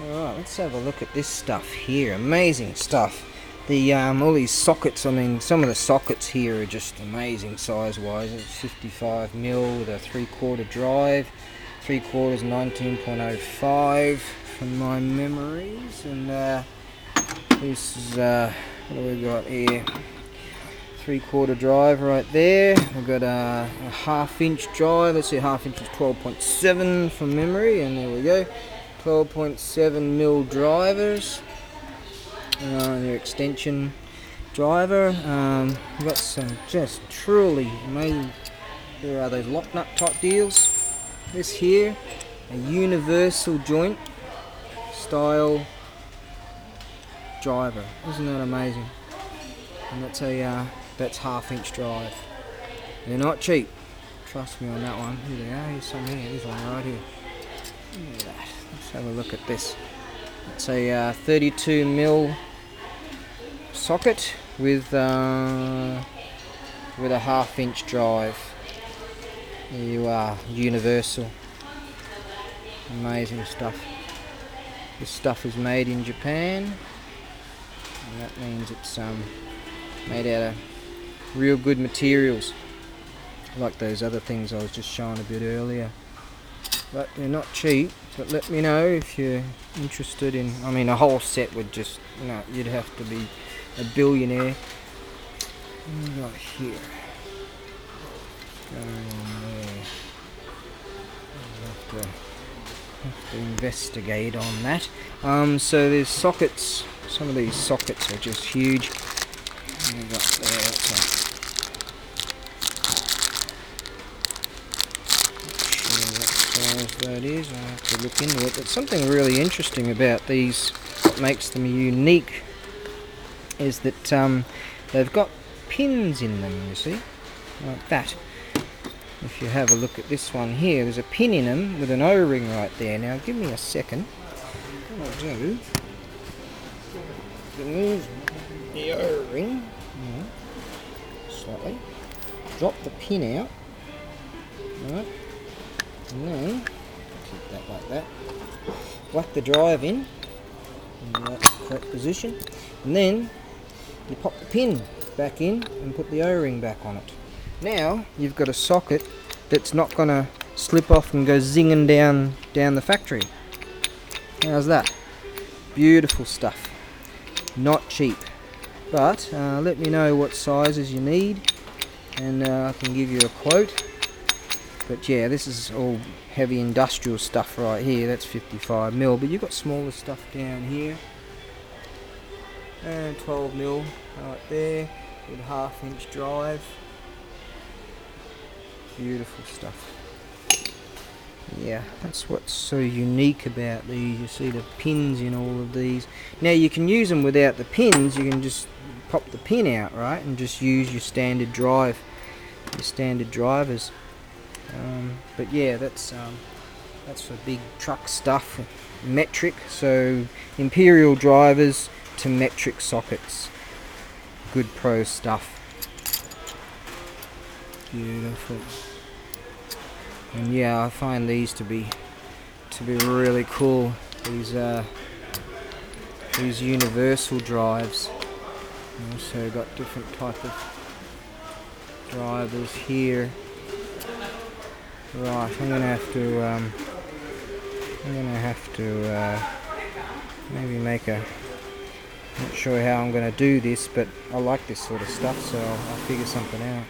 Alright, let's have a look at this stuff here. Amazing stuff. The all these sockets, I mean, some of the sockets here are just amazing size-wise. It's 55mm with a 3/4 drive, 3/4 19.05 from my memories, and this is what do we got here? 3/4 drive right there. We've got a 1/2-inch drive. Let's see, 1/2 inch is 12.7 from memory, and there we go. 12.7mm drivers. Their extension driver. We've got some just truly amazing. There are those lock nut type deals. This here, a universal joint style driver. Isn't that amazing? And that's a that's 1/2-inch drive. They're not cheap. Trust me on that one. Here they are. Here's some here. There's one right here. Look at that. Let's have a look at this. It's a 32mm socket with a 1/2-inch drive. There you are, universal. Amazing stuff. This stuff is made in Japan, and that means it's made out of real good materials, like those other things I was just showing a bit earlier. But they're not cheap. But let me know if you're interested in. I mean, a whole set would just, you'd have to be a billionaire. What have we got here? Going on there. I'll have to investigate on that. So there's sockets. Some of these sockets are just huge. What have we got there? That is, I have to look into it. But something really interesting about these, what makes them unique, is that they've got pins in them, you see, like that. If you have a look at this one here, there's a pin in them with an O-ring right there. Now give me a second. What I'll do, remove the O-ring slightly, drop the pin out, right, and then keep that like that. Whack the drive in the correct position, and then you pop the pin back in and put the O-ring back on it. Now you've got a socket that's not going to slip off and go zinging down the factory. How's that? Beautiful stuff. Not cheap, but let me know what sizes you need, and I can give you a quote. But yeah, this is all heavy industrial stuff right here. That's 55mm, but you've got smaller stuff down here, and 12mm right there with a 1/2-inch drive. Beautiful stuff. Yeah, that's what's so unique about these. You see the pins in all of these. Now you can use them without the pins. You can just pop the pin out, right, and just use your standard drive, your standard drivers. But yeah, that's for big truck stuff, metric. So imperial drivers to metric sockets. Good pro stuff. Beautiful. And yeah, I find these to be really cool. These universal drives. Also got different type of drivers here. Right, I'm gonna have to maybe make a. Not sure how I'm gonna do this, but I like this sort of stuff, so I'll figure something out.